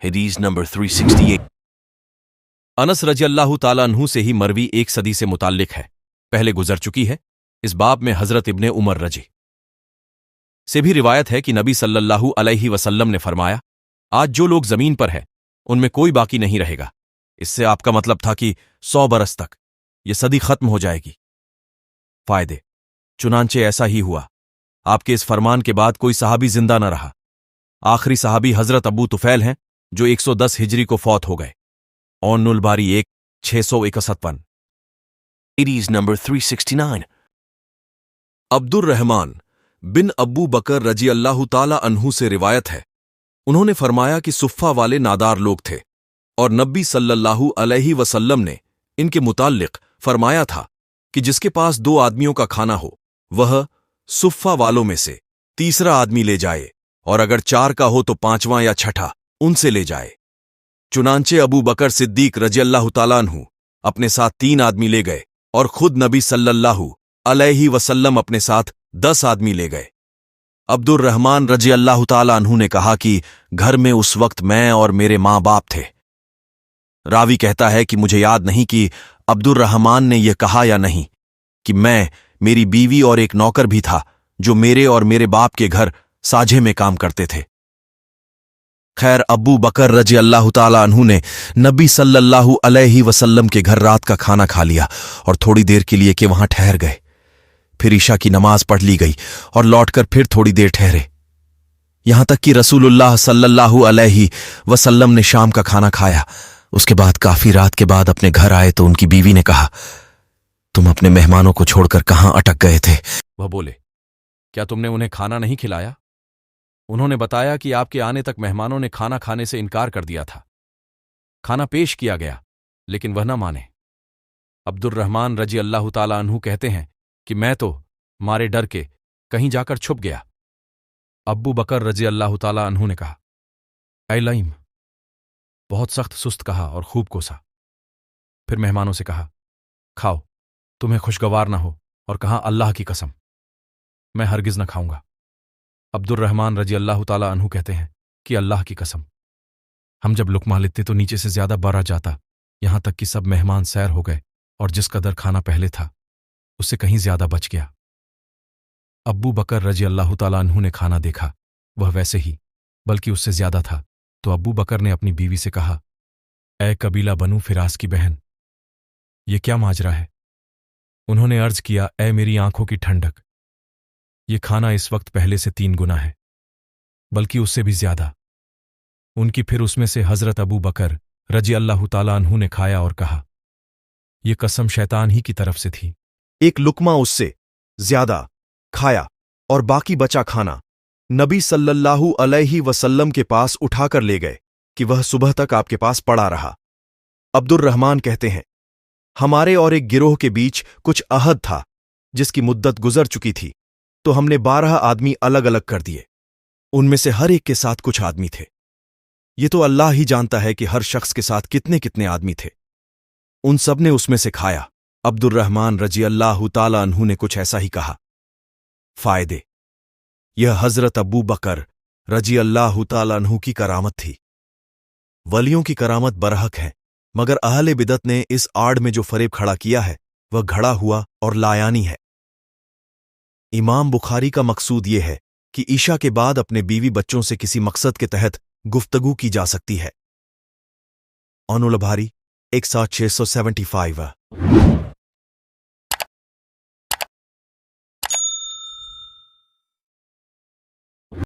حدیث نمبر 368 انس رضی اللہ تعالیٰ عنہ سے ہی مروی 1 صدی سے متعلق ہے، پہلے گزر چکی ہے۔ اس باب میں حضرت ابن عمر رضی سے بھی روایت ہے کہ نبی صلی اللہ علیہ وسلم نے فرمایا، آج جو لوگ زمین پر ہے ان میں کوئی باقی نہیں رہے گا۔ اس سے آپ کا مطلب تھا کہ 100 برس تک یہ صدی ختم ہو جائے گی۔ فائدے: چنانچہ ایسا ہی ہوا، آپ کے اس فرمان کے بعد کوئی صحابی زندہ نہ رہا۔ آخری صحابی حضرت ابو طفیل ہیں جو 110 ہجری کو فوت ہو گئے۔ اون الباری 1-661 حدیث نمبر 369 عبد الرحمن بن ابو بکر رضی اللہ تعالی عنہ سے روایت ہے، انہوں نے فرمایا کہ صفہ والے نادار لوگ تھے، اور نبی صلی اللہ علیہ وسلم نے ان کے متعلق فرمایا تھا کہ جس کے پاس 2 آدمیوں کا کھانا ہو وہ صفہ والوں میں سے تیسرا آدمی لے جائے، اور اگر 4 کا ہو تو 5واں یا 6ٹھا ان سے لے جائے۔ چنانچہ ابو بکر صدیق رضی اللہ تعالیٰ عنہ اپنے ساتھ 3 آدمی لے گئے، اور خود نبی صلی اللہ علیہ وسلم اپنے ساتھ 10 آدمی لے گئے۔ عبد الرحمن رضی اللہ تعالیٰ عنہ نے کہا کہ گھر میں اس وقت میں اور میرے ماں باپ تھے۔ راوی کہتا ہے کہ مجھے یاد نہیں کہ عبد الرحمن نے یہ کہا یا نہیں کہ میں، میری بیوی اور ایک نوکر بھی تھا جو میرے اور میرے باپ کے گھر ساجھے میں کام کرتے تھے۔ خیر، ابو بکر رضی اللہ تعالیٰ عنہ نے نبی صلی اللہ علیہ وسلم کے گھر رات کا کھانا کھا لیا اور تھوڑی دیر کے لیے کہ وہاں ٹھہر گئے۔ پھر عشاء کی نماز پڑھ لی گئی اور لوٹ کر پھر تھوڑی دیر ٹھہرے، یہاں تک کہ رسول اللہ صلی اللہ علیہ وسلم نے شام کا کھانا کھایا۔ اس کے بعد کافی رات کے بعد اپنے گھر آئے تو ان کی بیوی نے کہا، تم اپنے مہمانوں کو چھوڑ کر کہاں اٹک گئے تھے؟ وہ بولے، کیا تم نے انہیں کھانا نہیں کھلایا؟ انہوں نے بتایا کہ آپ کے آنے تک مہمانوں نے کھانا کھانے سے انکار کر دیا تھا۔ کھانا پیش کیا گیا لیکن وہ نہ مانے۔ عبد الرحمن رضی اللہ تعالیٰ عنہ کہتے ہیں کہ میں تو مارے ڈر کے کہیں جا کر چھپ گیا۔ ابو بکر رضی اللہ تعالیٰ عنہ نے کہا، اے لئیم، بہت سخت سست کہا اور خوب کوسا۔ پھر مہمانوں سے کہا، کھاؤ، تمہیں خوشگوار نہ ہو، اور کہا، اللہ کی قسم میں ہرگز نہ کھاؤں گا۔ عبد الرحمن رضی اللہ تعالیٰ عنہ کہتے ہیں کہ اللہ کی قسم ہم جب لقمہ لیتے تو نیچے سے زیادہ بڑھ جاتا، یہاں تک کہ سب مہمان سیر ہو گئے اور جس قدر کھانا پہلے تھا اس سے کہیں زیادہ بچ گیا۔ ابو بکر رضی اللہ تعالیٰ عنہ نے کھانا دیکھا، وہ ویسے ہی بلکہ اس سے زیادہ تھا، تو ابو بکر نے اپنی بیوی سے کہا، اے قبیلہ بنو فراس کی بہن، یہ کیا ماجرا ہے؟ انہوں نے عرض کیا، اے میری آنکھوں کی ٹھنڈک، یہ کھانا اس وقت پہلے سے 3 گنا ہے، بلکہ اس سے بھی زیادہ۔ ان کی پھر اس میں سے حضرت ابو بکر رضی اللہ تعالیٰ عنہ نے کھایا اور کہا، یہ قسم شیطان ہی کی طرف سے تھی۔ ایک لقمہ اس سے زیادہ کھایا اور باقی بچا کھانا نبی صلی اللہ علیہ وسلم کے پاس اٹھا کر لے گئے کہ وہ صبح تک آپ کے پاس پڑا رہا۔ عبد الرحمن کہتے ہیں، ہمارے اور ایک گروہ کے بیچ کچھ عہد تھا جس کی مدت گزر چکی تھی، تو ہم نے 12 آدمی الگ الگ کر دیے، ان میں سے ہر ایک کے ساتھ کچھ آدمی تھے۔ یہ تو اللہ ہی جانتا ہے کہ ہر شخص کے ساتھ کتنے آدمی تھے۔ ان سب نے اس میں سے کھایا۔ عبد الرحمن رضی اللہ تعالیٰ عنہ نے کچھ ایسا ہی کہا۔ فائدے: یہ حضرت ابو بکر رضی اللہ تعالیٰ عنہ کی کرامت تھی۔ ولیوں کی کرامت برحق ہے، مگر اہل بدعت نے اس آڑ میں جو فریب کھڑا کیا ہے وہ گھڑا ہوا اور لایانی ہے۔ امام بخاری کا مقصود یہ ہے کہ عشاء کے بعد اپنے بیوی بچوں سے کسی مقصد کے تحت گفتگو کی جا سکتی ہے۔ اون الباری 1-675